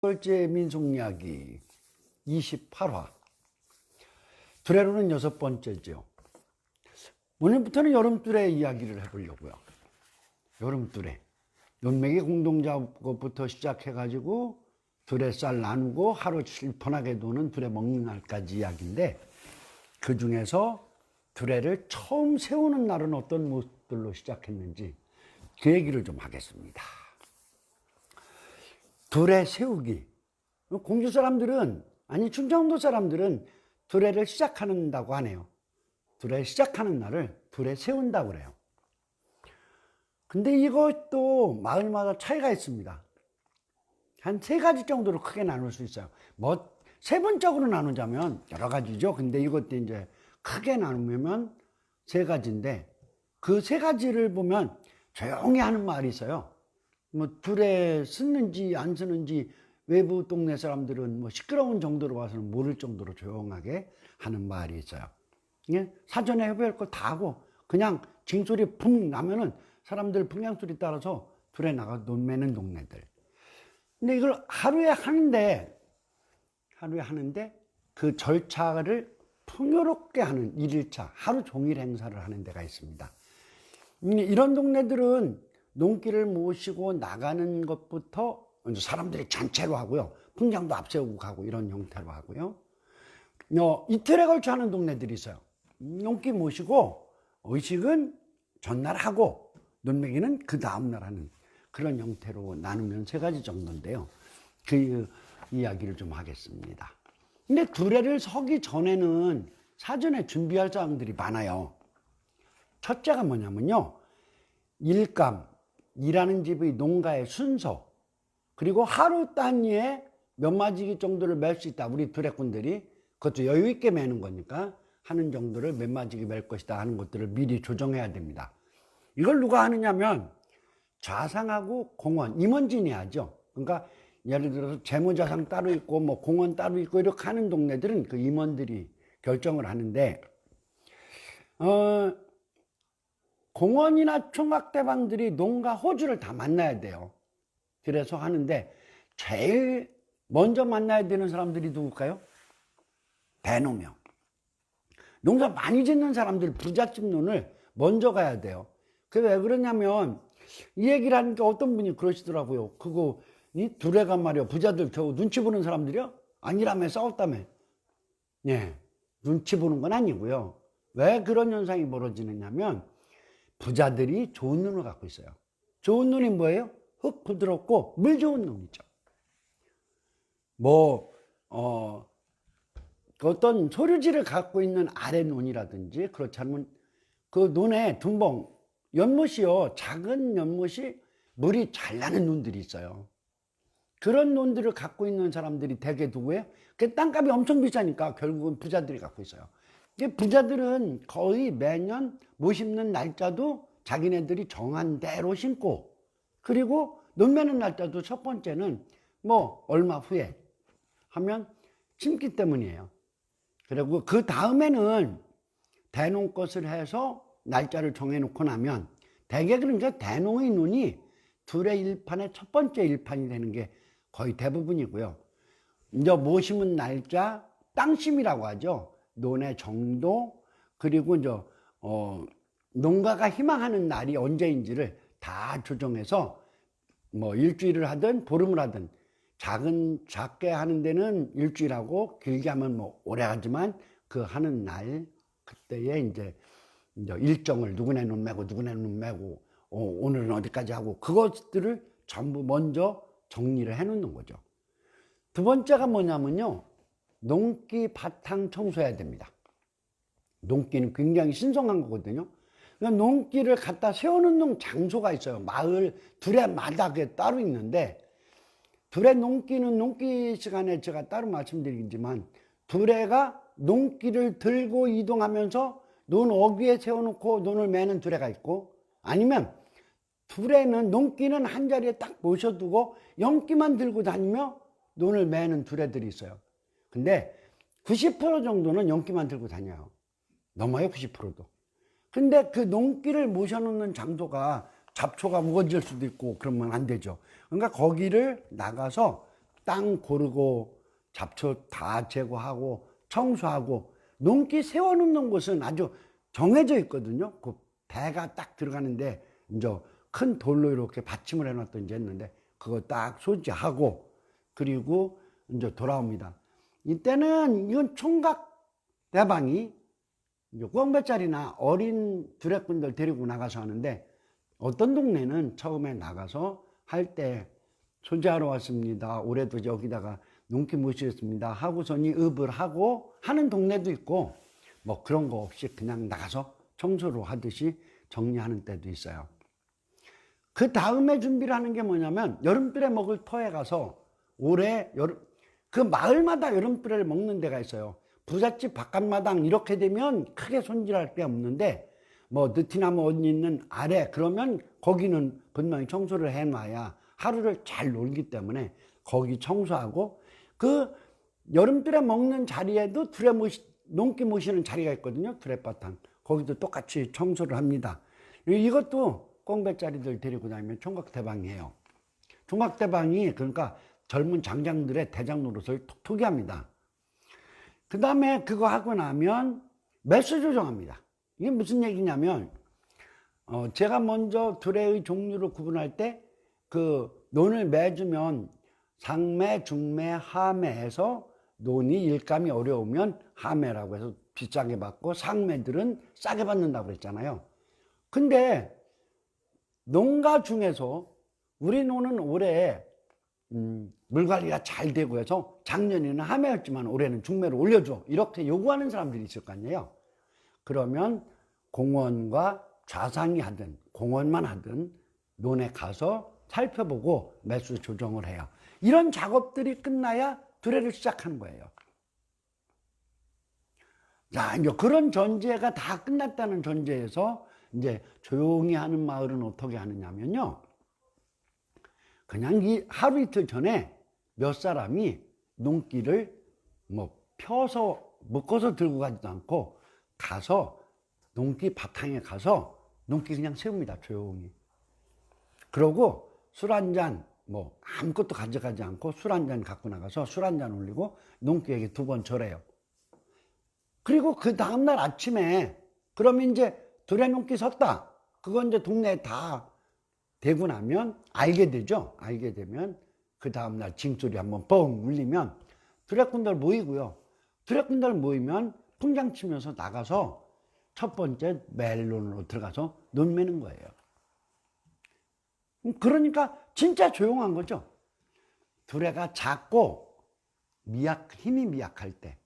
번째 민속이야기 28화. 두레로는 6번째죠. 오늘부터는 여름두레 이야기를 해보려고요. 여름두레. 논맥이 공동작업부터 시작해가지고 두레쌀 나누고 하루 실편하게 도는 두레 먹는 날까지 이야기인데, 그 중에서 두레를 처음 세우는 날은 어떤 모습들로 시작했는지 그 얘기를 좀 하겠습니다. 두레 세우기. 공주 사람들은, 아니 충청도 사람들은 두레를 시작한다고 하네요. 두레 시작하는 날을 두레 세운다고 그래요. 근데 이것도 마을마다 차이가 있습니다. 한 3가지 정도로 크게 나눌 수 있어요. 뭐 세분적으로 나누자면 여러 가지죠. 근데 이것도 이제 크게 나누면 3가지인데, 그 3가지를 보면 조용히 하는 마을이 있어요. 뭐 두레 쓰는지 안 쓰는지 외부 동네 사람들은 뭐 시끄러운 정도로 봐서는 모를 정도로 조용하게 하는 마을이 있어요. 예? 사전에 협의할 거 다 하고 그냥 징소리 풍 나면은 사람들 풍향소리 따라서 두레 나가 논매는 동네들. 근데 이걸 하루에 하는데 그 절차를 풍요롭게 하는 1일차 하루 종일 행사를 하는 데가 있습니다. 이런 동네들은 농기를 모시고 나가는 것부터 사람들이 전체로 하고요. 풍장도 앞세우고 가고 이런 형태로 하고요. 이틀에 걸쳐 하는 동네들이 있어요. 농기 모시고 의식은 전날 하고 논매기는 그 다음날 하는 그런 형태로 나누면 3가지 정도인데요. 그 이야기를 좀 하겠습니다. 근데 두레를 서기 전에는 사전에 준비할 사항들이 많아요. 첫째가 뭐냐면요. 일감, 일하는 집의 농가의 순서, 그리고 하루 단위에 몇 마지기 정도를 맬 수 있다. 우리 두레꾼들이 그것도 여유 있게 매는 거니까 하는 정도를 몇 마지기 맬 것이다 하는 것들을 미리 조정해야 됩니다. 이걸 누가 하느냐면 좌상하고 공원, 임원진이 하죠. 그러니까 예를 들어서 재무좌상 따로 있고 뭐 공원 따로 있고 이렇게 하는 동네들은 그 임원들이 결정을 하는데, 공원이나 총각대방들이 농가 호주를 다 만나야 돼요. 그래서 하는데 제일 먼저 만나야 되는 사람들이 누굴까요? 대농명. 농사 많이 짓는 사람들, 부잣집 논을 먼저 가야 돼요. 그게 왜 그러냐면 이 얘기를 하니까 어떤 분이 그러시더라고요. 그거 이 두레가 말이야 부자들 겨우 눈치 보는 사람들이요? 아니라며 싸웠다며. 예, 눈치 보는 건 아니고요. 왜 그런 현상이 벌어지느냐면 부자들이 좋은 눈을 갖고 있어요. 좋은 눈이 뭐예요? 흙 부드럽고 물 좋은 눈이죠. 어떤 소류지를 갖고 있는 아래 논이라든지, 그렇지 않으면 그 논에 둔봉, 연못이요. 작은 연못이 물이 잘 나는 논들이 있어요. 그런 논들을 갖고 있는 사람들이 대개 누구예요? 그 땅값이 엄청 비싸니까 결국은 부자들이 갖고 있어요. 부자들은 거의 매년 못 심는 날짜도 자기네들이 정한 대로 심고, 그리고 논 매는 날짜도 첫 번째는 뭐 얼마 후에 하면 심기 때문이에요. 그리고 그 다음에는 대농 것을 해서 날짜를 정해놓고 나면 대개 그러니까 대농의 논이 두레 일판의 첫 번째 일판이 되는 게 거의 대부분이고요. 이제 못 심은 날짜, 땅심이라고 하죠. 논의 정도, 그리고 이제 농가가 희망하는 날이 언제인지를 다 조정해서 뭐 일주일을 하든 보름을 하든, 작게 하는 데는 일주일하고 길게 하면 뭐 오래 하지만 그 하는 날 그때에 이제 일정을 누구네 눈 매고 누구네 눈 매고 오늘은 어디까지 하고 그것들을 전부 먼저 정리를 해 놓는 거죠. 두 번째가 뭐냐면요. 농기 바탕 청소해야 됩니다. 농기는 굉장히 신성한 거거든요. 그러니까 농기를 갖다 세워놓는 장소가 있어요. 마을 두레마다 그게 따로 있는데, 두레 농기는 농기 시간에 제가 따로 말씀드리겠지만, 두레가 농기를 들고 이동하면서 논 어귀에 세워놓고 논을 매는 두레가 있고, 아니면 두레는 농기는 한 자리에 딱 모셔두고 연기만 들고 다니며 논을 매는 두레들이 있어요. 근데 90% 정도는 연기만 들고 다녀요. 넘어요, 90%도. 근데 그 농기를 모셔놓는 장소가 잡초가 우거질 수도 있고 그러면 안 되죠. 그러니까 거기를 나가서 땅 고르고 잡초 다 제거하고 청소하고 농기 세워놓는 곳은 아주 정해져 있거든요. 그 배가 딱 들어가는데 이제 큰 돌로 이렇게 받침을 해놨든지 했는데 그거 딱 소지하고 그리고 이제 돌아옵니다. 이때는 이건 총각 대방이 꽝배짜리나 어린 두레꾼들 데리고 나가서 하는데 어떤 동네는 처음에 나가서 할 때 소지하러 왔습니다. 올해도 여기다가 농기 모시겠습니다. 하고서니 읍을 하고 하는 동네도 있고 뭐 그런 거 없이 그냥 나가서 청소를 하듯이 정리하는 때도 있어요. 그 다음에 준비를 하는 게 뭐냐면 여름비례 먹을 터에 가서 올해 그 마을마다 여름비례를 먹는 데가 있어요. 부잣집 바깥마당 이렇게 되면 크게 손질할 게 없는데 뭐 느티나무 옷 있는 아래 그러면 거기는 분명히 청소를 해놔야 하루를 잘 놀기 때문에 거기 청소하고 그 여름비례 먹는 자리에도 농기 모시는 자리가 있거든요. 두레바탕 거기도 똑같이 청소를 합니다. 이것도 꽁배짜리들 데리고 다니면 총각대방이에요. 총각대방이 그러니까 젊은 장장들의 대장 노릇을 톡톡히 합니다. 그 다음에 그거 하고 나면 매수 조정합니다. 이게 무슨 얘기냐면 제가 먼저 두레의 종류를 구분할 때 그 논을 매주면 상매, 중매, 하매에서 논이 일감이 어려우면 하매라고 해서 비싸게 받고 상매들은 싸게 받는다고 그랬잖아요. 근데 농가 중에서 우리 논은 올해 물관리가 잘 되고 해서 작년에는 하매였지만 올해는 중매로 올려줘 이렇게 요구하는 사람들이 있을 거 아니에요. 그러면 공원과 좌상이 하든 공원만 하든 논에 가서 살펴보고 매수 조정을 해요. 이런 작업들이 끝나야 두레를 시작하는 거예요. 자, 이제 그런 전제가 다 끝났다는 전제에서 이제 조용히 하는 마을은 어떻게 하느냐면요. 그냥 이 하루 이틀 전에 몇 사람이 농기를 뭐 펴서 묶어서 들고 가지도 않고 가서 농기 바탕에 가서 농기 그냥 세웁니다. 조용히. 그러고 술 한 잔 뭐 아무것도 가져가지 않고 술 한 잔 갖고 나가서 술 한 잔 올리고 농기에게 2번 절해요. 그리고 그 다음날 아침에 그러면 이제 두레 농기 섰다. 그거 이제 동네에 다 되고 나면 알게 되죠. 알게 되면 그 다음날 징소리 한번 뻥 울리면 두레꾼들 모이고요. 두레꾼들 모이면 풍장 치면서 나가서 첫 번째 멜론으로 들어가서 논 매는 거예요. 그러니까 진짜 조용한 거죠. 두레가 작고 힘이 미약할 때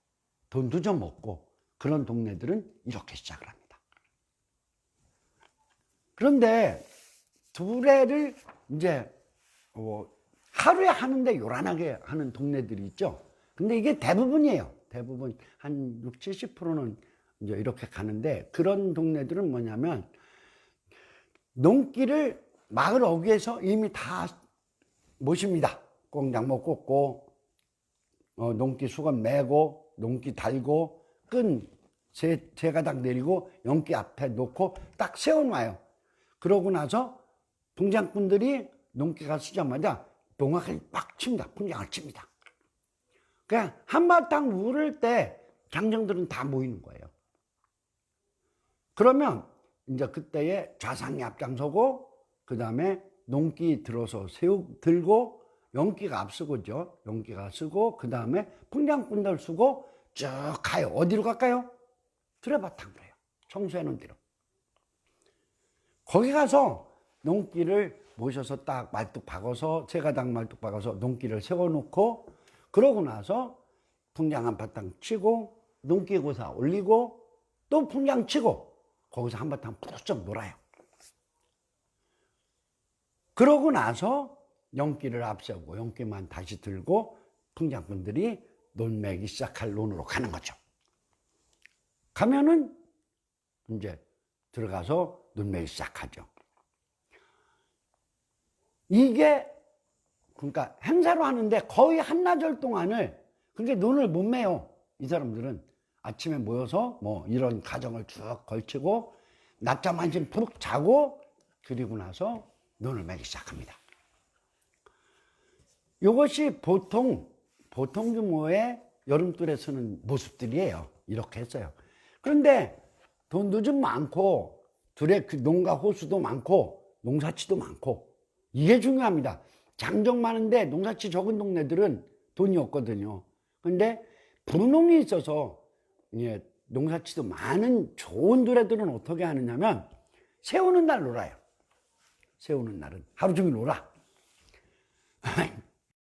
돈도 좀 없고 그런 동네들은 이렇게 시작을 합니다. 그런데 두레를 이제 하루에 하는데 요란하게 하는 동네들이 있죠. 근데 이게 대부분이에요. 대부분 한 60, 70%는 이제 이렇게 가는데 그런 동네들은 뭐냐면 농기를 마을 어귀에서 이미 다 모십니다. 꽁장모 꽂고 농기 수건 매고 농기 달고 끈 세 가닥 내리고 연기 앞에 놓고 딱 세워놔요. 그러고 나서 풍장꾼들이 농기가 쓰자마자 농악을 빡 칩니다. 풍장을 칩니다. 그냥 한바탕 울을 때 장정들은 다 모이는 거예요. 그러면 이제 그때에 좌상이 앞장서고 그 다음에 농기 들어서 들고 연기가 앞서고죠. 연기가 쓰고 그 다음에 풍장꾼들 쓰고 쭉 가요. 어디로 갈까요? 두레바탕으로 해요. 청소해놓은 데로. 거기 가서 농기를 모셔서 딱 말뚝 박아서 세 가닥 말뚝 박아서 농기를 세워놓고 그러고 나서 풍장 한바탕 치고 농기 고사 올리고 또 풍장 치고 거기서 한바탕 푸르쩍 놀아요. 그러고 나서 연기를 앞세우고 연기만 다시 들고 풍장꾼들이 논매기 시작할 논으로 가는 거죠. 가면은 이제 들어가서 논매기 시작하죠. 이게 그러니까 행사로 하는데 거의 한나절 동안을 그렇게 논을 못 매요. 이 사람들은 아침에 모여서 뭐 이런 가정을 쭉 걸치고 낮잠 한숨 푹 자고 그리고 나서 논을 매기 시작합니다. 이것이 보통 규모의 여름둘에 쓰는 모습들이에요. 이렇게 했어요. 그런데 돈도 좀 많고 둘에 농가 호수도 많고 농사치도 많고 이게 중요합니다. 장정 많은데 농사치 적은 동네들은 돈이 없거든요. 근데 분홍이 있어서 예, 농사치도 많은 좋은 두레들은 어떻게 하느냐면 세우는 날 놀아요. 세우는 날은 하루 종일 놀아.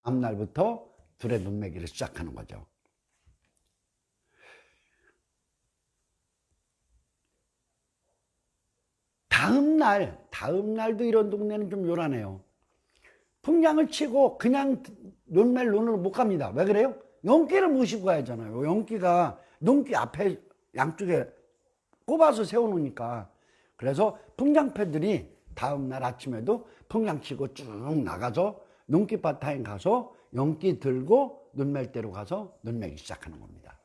다음 날부터 두레 눈매기를 시작하는 거죠. 다음 날도 이런 동네는 좀 요란해요. 풍량을 치고 그냥 논멜 논으로 못 갑니다. 왜 그래요? 연기를 모시고 가야잖아요. 연기가 농기 앞에 양쪽에 꼽아서 세워놓으니까. 그래서 풍장패들이 다음 날 아침에도 풍량 치고 쭉 나가서 농기 바탕에 가서 연기 들고 논멜대로 가서 논매기 시작하는 겁니다.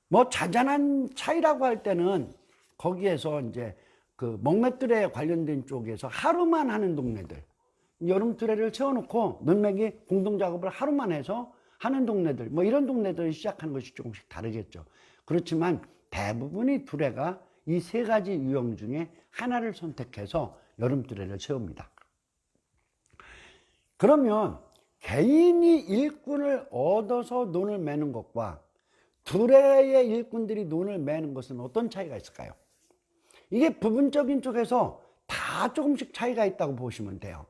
뭐 자잘한 차이라고 할 때는 거기에서 이제 그 먹맷들에 관련된 쪽에서 하루만 하는 동네들, 여름 두레를 채워놓고 논매기 공동작업을 하루만 해서 하는 동네들, 뭐 이런 동네들 시작하는 것이 조금씩 다르겠죠. 그렇지만 대부분이 두레가 이 세 가지 유형 중에 하나를 선택해서 여름 두레를 채웁니다. 그러면 개인이 일꾼을 얻어서 논을 매는 것과 두레의 일꾼들이 논을 매는 것은 어떤 차이가 있을까요? 이게 부분적인 쪽에서 다 조금씩 차이가 있다고 보시면 돼요.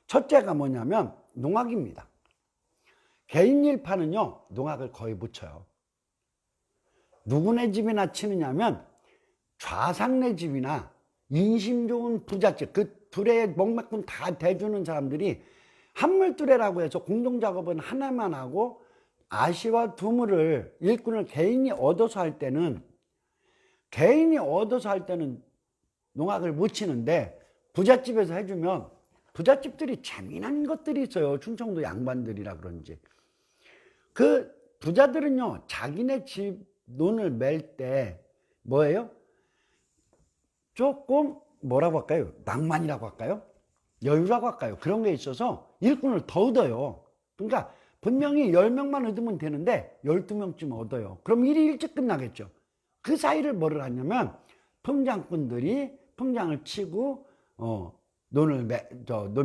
첫째가 뭐냐면 농악입니다. 개인 일파는요, 농악을 거의 못 쳐요. 누구네 집이나 치느냐면 좌상네 집이나 인심 좋은 부잣집, 그 두레에 먹맥군 다 대주는 사람들이 한물두레라고 해서 공동작업은 하나만 하고 아시와 두물을 일꾼을 개인이 얻어서 할 때는 농악을 못 치는데 부잣집에서 해주면 부잣집들이 재미난 것들이 있어요. 충청도 양반들이라 그런지. 그 부자들은요, 자기네 집 논을 맬 때 뭐예요? 조금 뭐라고 할까요? 낭만이라고 할까요? 여유라고 할까요? 그런 게 있어서 일꾼을 더 얻어요. 그러니까 분명히 10명만 얻으면 되는데 12명쯤 얻어요. 그럼 일이 일찍 끝나겠죠. 그 사이를 뭐를 하냐면 풍장꾼들이 풍장을 치고 논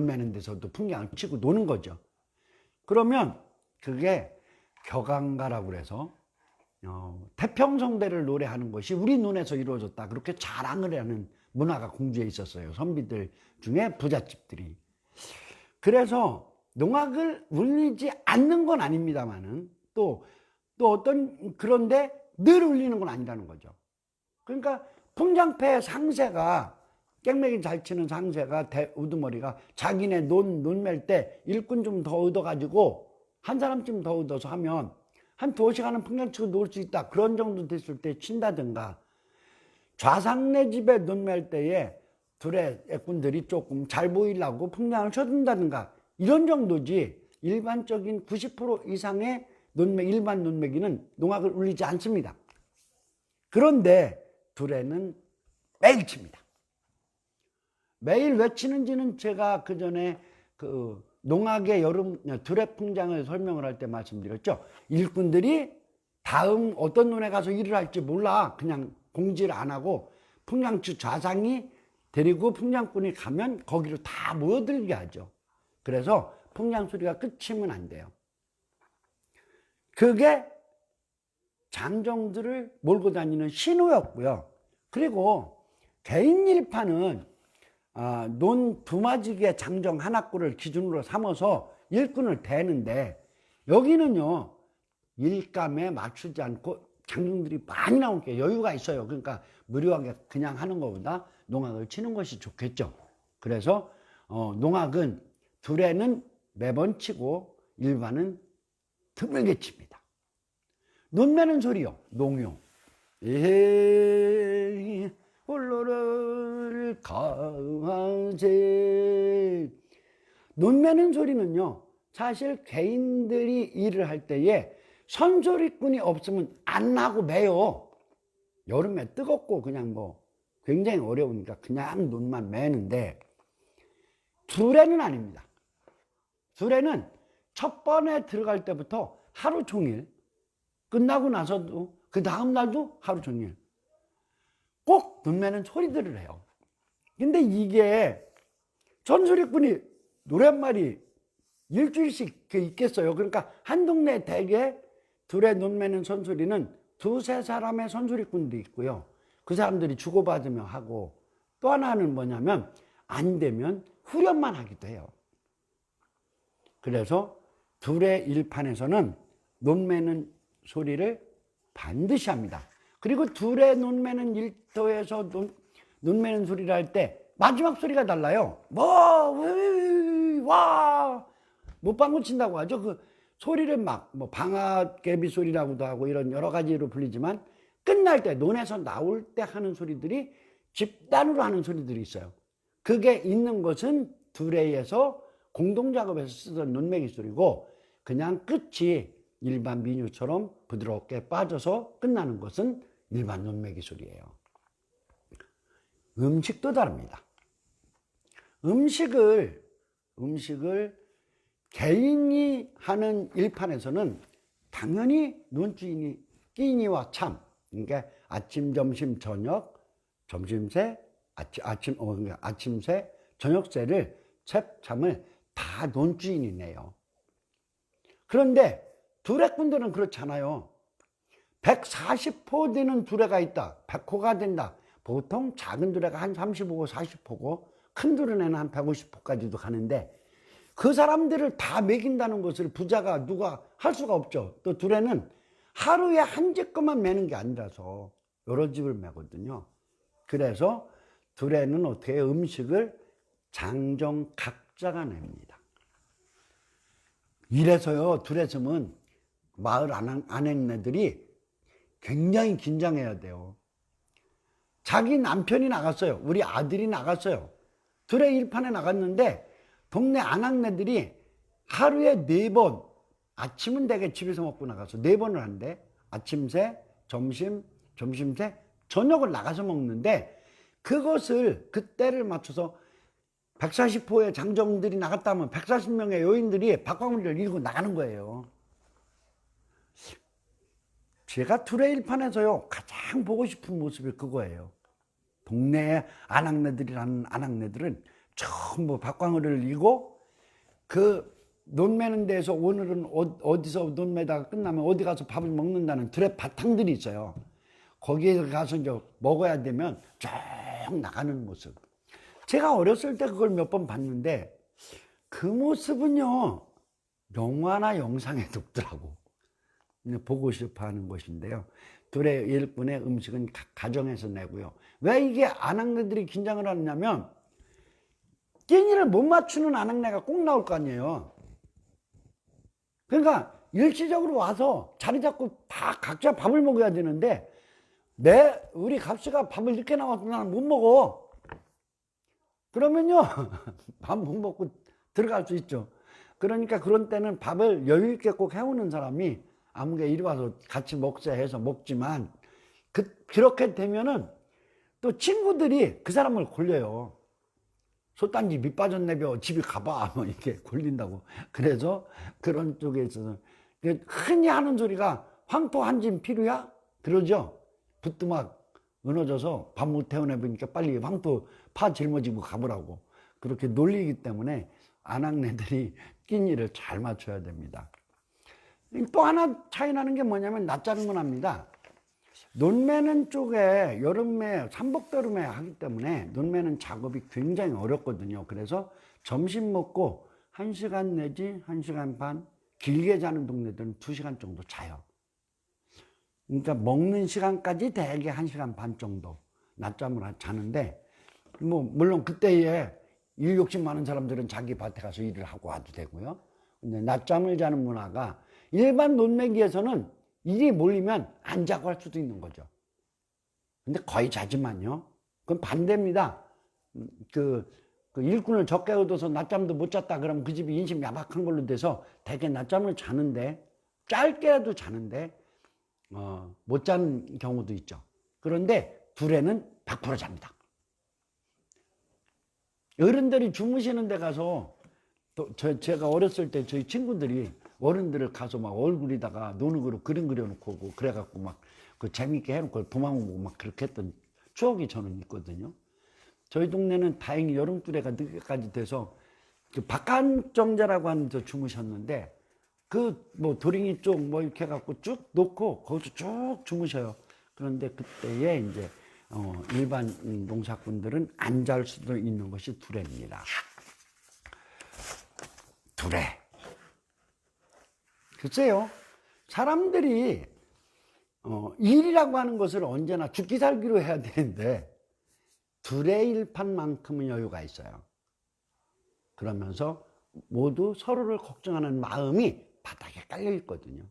매는 데서도 풍장을 치고 노는 거죠. 그러면 그게 격앙가라고 그래서 태평성대를 노래하는 것이 우리 논에서 이루어졌다. 그렇게 자랑을 하는 문화가 공주에 있었어요. 선비들 중에 부잣집들이. 그래서 농악을 울리지 않는 건 아닙니다만은 또 그런데 늘 울리는 건 아니라는 거죠. 그러니까 풍장패 상세가 깽매기 잘 치는 상세가 우두머리가 자기네 논 맬 때 일꾼 좀 더 얻어가지고 한 사람쯤 더 얻어서 하면 한 2시간은 풍장 치고 놀 수 있다. 그런 정도 됐을 때 친다든가, 좌상네 집에 논 맬 때에 둘의 애꾼들이 조금 잘 보이려고 풍장을 쳐준다든가 이런 정도지 일반적인 90% 이상의 일반 논매기는 농악을 울리지 않습니다. 그런데 두레는 매일 칩니다. 매일 왜 치는지는 제가 그 전에 그 농악의 여름 두레 풍장을 설명을 할 때 말씀드렸죠. 일꾼들이 다음 어떤 논에 가서 일을 할지 몰라. 그냥 공지를 안 하고 풍장주 좌상이 데리고 풍장꾼이 가면 거기로 다 모여들게 하죠. 그래서 풍장 소리가 끝이면 안 돼요. 그게 장정들을 몰고 다니는 신호였고요. 그리고 개인 일파는 논 두마지기의 장정 하나꼴을 기준으로 삼아서 일꾼을 대는데 여기는요 일감에 맞추지 않고 장정들이 많이 나오니까 여유가 있어요. 그러니까 무료하게 그냥 하는 것보다 농악을 치는 것이 좋겠죠. 그래서 농악은 두레는 매번 치고 일반은 드물게 칩니다. 논 매는 소리요, 농요. 에헤이 홀로를 가세. 논 매는 소리는요, 사실 개인들이 일을 할 때에 선소리꾼이 없으면 안 나고 매요. 여름에 뜨겁고 그냥 뭐 굉장히 어려우니까 그냥 논만 매는데 두레는 아닙니다. 둘에는 첫 번에 들어갈 때부터 하루 종일, 끝나고 나서도 그 다음 날도 하루 종일 꼭 눈매는 소리들을 해요. 근데 이게 전소리꾼이 노랫말이 일주일씩 있겠어요. 그러니까 한 동네 대개 둘의 눈매는 선소리는 두세 사람의 선소리꾼도 있고요. 그 사람들이 주고받으며 하고, 또 하나는 뭐냐면 안 되면 후렴만 하기도 해요. 그래서 둘의 일판에서는 논매는 소리를 반드시 합니다. 그리고 둘의 논매는 일터에서 논매는 소리를 할 때 마지막 소리가 달라요. 와, 못방구 친다고 하죠. 그 소리를 뭐 방아개비 소리라고도 하고 이런 여러 가지로 불리지만, 끝날 때 논에서 나올 때 하는 소리들이 집단으로 하는 소리들이 있어요. 그게 있는 것은 둘에서 공동작업에서 쓰던 논매기 소리고, 그냥 끝이 일반 민요처럼 부드럽게 빠져서 끝나는 것은 일반 논매기 소리예요. 음식도 다릅니다. 음식을 개인이 하는 일판에서는 당연히 논주인이 끼니와 참, 그러니까 아침, 점심, 저녁, 점심새, 아침새, 저녁새를 참을 다 논주인이 내요. 그런데 두레꾼들은 그렇잖아요. 140호 되는 두레가 있다. 100호가 된다. 보통 작은 두레가 한 35호, 40호고 큰 두레는 한 150호까지도 가는데, 그 사람들을 다 먹인다는 것을 부자가 누가 할 수가 없죠. 또 두레는 하루에 한 집것만 매는 게 아니라서 여러 집을 매거든요. 그래서 두레는 어떻게 음식을 장정 각자가 냅니다. 이래서요, 두레섬은 마을 아낙네들이 굉장히 긴장해야 돼요. 자기 남편이 나갔어요. 우리 아들이 나갔어요. 두레 일판에 나갔는데 동네 아낙네들이 하루에 4번, 아침은 대개 집에서 먹고 나가서 4번을 한대. 아침새, 점심새, 저녁을 나가서 먹는데, 그것을 그때를 맞춰서 140호의 장정들이 나갔다 하면 140명의 여인들이 박광훈을 이루고 나가는 거예요. 제가 두레 일판에서요 가장 보고 싶은 모습이 그거예요. 동네 아낙네들이라는 아낙네들은 전부 박광훈을 이고, 그 논매는 데서 오늘은 어디서 논매다가 끝나면 어디 가서 밥을 먹는다는 두레 바탕들이 있어요. 거기에 가서 이제 먹어야 되면 쭉 나가는 모습. 제가 어렸을 때 그걸 몇 번 봤는데, 그 모습은요 영화나 영상에 없더라고. 보고 싶어 하는 것인데요. 두레 일꾼의 음식은 가정에서 내고요. 왜 이게 아낙네들이 긴장을 하느냐면, 끼니를 못 맞추는 아낙네가 꼭 나올 거 아니에요. 그러니까 일시적으로 와서 자리 잡고 다 각자 밥을 먹어야 되는데, 우리 갑씨가 밥을 늦게 나와서 나는 못 먹어. 그러면요 밥 못 먹고 들어갈 수 있죠. 그러니까 그런 때는 밥을 여유 있게 꼭 해오는 사람이 아무개 이리 와서 같이 먹자 해서 먹지만, 그렇게 되면은 또 친구들이 그 사람을 골려요. 솥단지 밑 빠졌네벼, 집에 가봐, 뭐 이렇게 골린다고. 그래서 그런 쪽에 있어서 흔히 하는 소리가 황토 한 짐 필요야? 그러죠. 부뚜막 은어져서 밥 못 태워내보니까 빨리 황토 파 짊어지고 가보라고. 그렇게 놀리기 때문에 아낙네들이 끼니를 잘 맞춰야 됩니다. 또 하나 차이 나는 게 뭐냐면 낮자는 문화입니다. 논매는 쪽에 여름에 삼복더름에 하기 때문에 논매는 작업이 굉장히 어렵거든요. 그래서 점심 먹고 1시간 내지 1시간 반, 길게 자는 동네들은 2시간 정도 자요. 그러니까 먹는 시간까지 대개 1시간 반 정도 낮잠을 자는데, 뭐 물론 그때에 일 욕심 많은 사람들은 자기 밭에 가서 일을 하고 와도 되고요. 근데 낮잠을 자는 문화가 일반 논매기에서는 일이 몰리면 안 자고 할 수도 있는 거죠. 근데 거의 자지만요. 그건 반대입니다. 그 일꾼을 적게 얻어서 낮잠도 못 잤다 그러면 그 집이 인심 야박한 걸로 돼서 대개 낮잠을 자는데, 짧게라도 자는데 못 자는 경우도 있죠. 그런데 두레는 100% 잡니다. 어른들이 주무시는 데 가서 제가 어렸을 때 저희 친구들이 어른들을 가서 막 얼굴에다가 노는으로 그림 그려놓고 오고 그래갖고 막 그 재밌게 해놓고 도망오고 막 그렇게 했던 추억이 저는 있거든요. 저희 동네는 다행히 여름뚜레가 늦게까지 돼서 그 박간정자라고 하는 저 주무셨는데 그 뭐 도링이 쪽 뭐 이렇게 해갖고 쭉 놓고 거기서 쭉 주무셔요. 그런데 그때에 이제 일반 농사꾼들은 안 잘 수도 있는 것이 두레입니다. 두레. 글쎄요, 사람들이 일이라고 하는 것을 언제나 죽기 살기로 해야 되는데 두레일판만큼은 여유가 있어요. 그러면서 모두 서로를 걱정하는 마음이 바닥에 깔려 있거든요.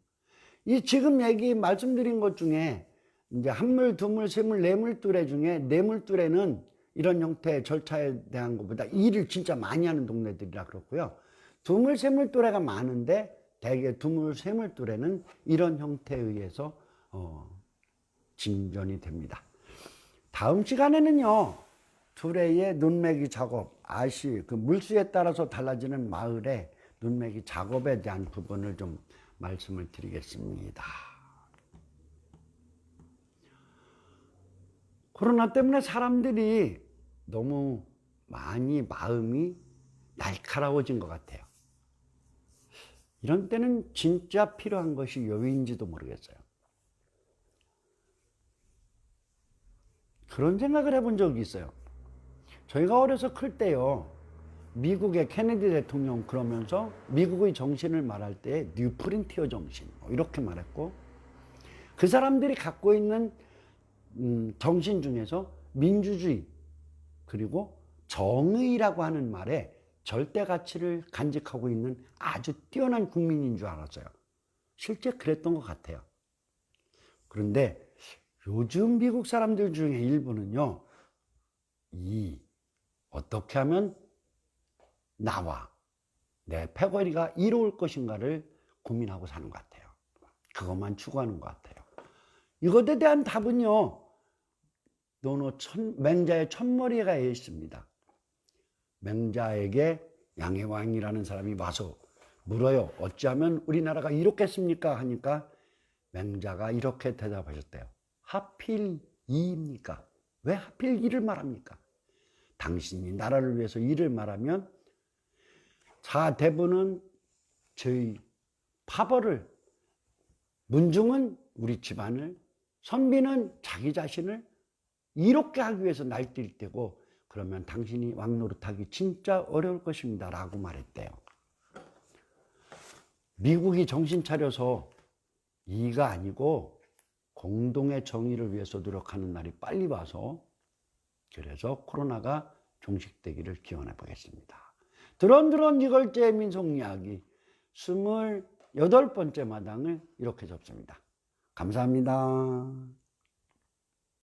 이 지금 말씀드린 것 중에 이제 한물, 두물, 세물, 네물 뚜레 중에 네물 뚜레는 이런 형태의 절차에 대한 것보다 일을 진짜 많이 하는 동네들이라 그렇고요. 두물, 세물 뚜레가 많은데 대개 두물, 세물 뚜레는 이런 형태에 의해서 진전이 됩니다. 다음 시간에는요, 뚜레의 눈매기 작업, 그 물수에 따라서 달라지는 마을의 눈매기 작업에 대한 부분을 좀 말씀을 드리겠습니다. 코로나 때문에 사람들이 너무 많이 마음이 날카로워진 것 같아요. 이런 때는 진짜 필요한 것이 여유인지도 모르겠어요. 그런 생각을 해본 적이 있어요. 저희가 어려서 클 때요, 미국의 케네디 대통령 그러면서 미국의 정신을 말할 때 뉴프린티어 정신 이렇게 말했고, 그 사람들이 갖고 있는 정신 중에서 민주주의 그리고 정의라고 하는 말에 절대 가치를 간직하고 있는 아주 뛰어난 국민인 줄 알았어요. 실제 그랬던 것 같아요. 그런데 요즘 미국 사람들 중에 일부는요, 어떻게 하면 나와 내 패거리가 이로울 것인가를 고민하고 사는 것 같아요. 그것만 추구하는 것 같아요. 이것에 대한 답은요, 맹자의 첫머리가에 있습니다. 맹자에게 양해왕이라는 사람이 와서 물어요. 어찌하면 우리나라가 이렇겠습니까? 하니까 맹자가 이렇게 대답하셨대요. 하필 이입니까? 왜 하필 이를 말합니까? 당신이 나라를 위해서 이를 말하면 대부는 저희 파벌을, 문중은 우리 집안을, 선비는 자기 자신을 이롭게 하기 위해서 날뛸 때고, 그러면 당신이 왕 노릇하기 진짜 어려울 것입니다 라고 말했대요. 미국이 정신 차려서 이가 아니고 공동의 정의를 위해서 노력하는 날이 빨리 와서, 그래서 코로나가 종식되기를 기원해 보겠습니다. 드런드런 이걸제 민속이야기 28번째 마당을 이렇게 접습니다. 감사합니다.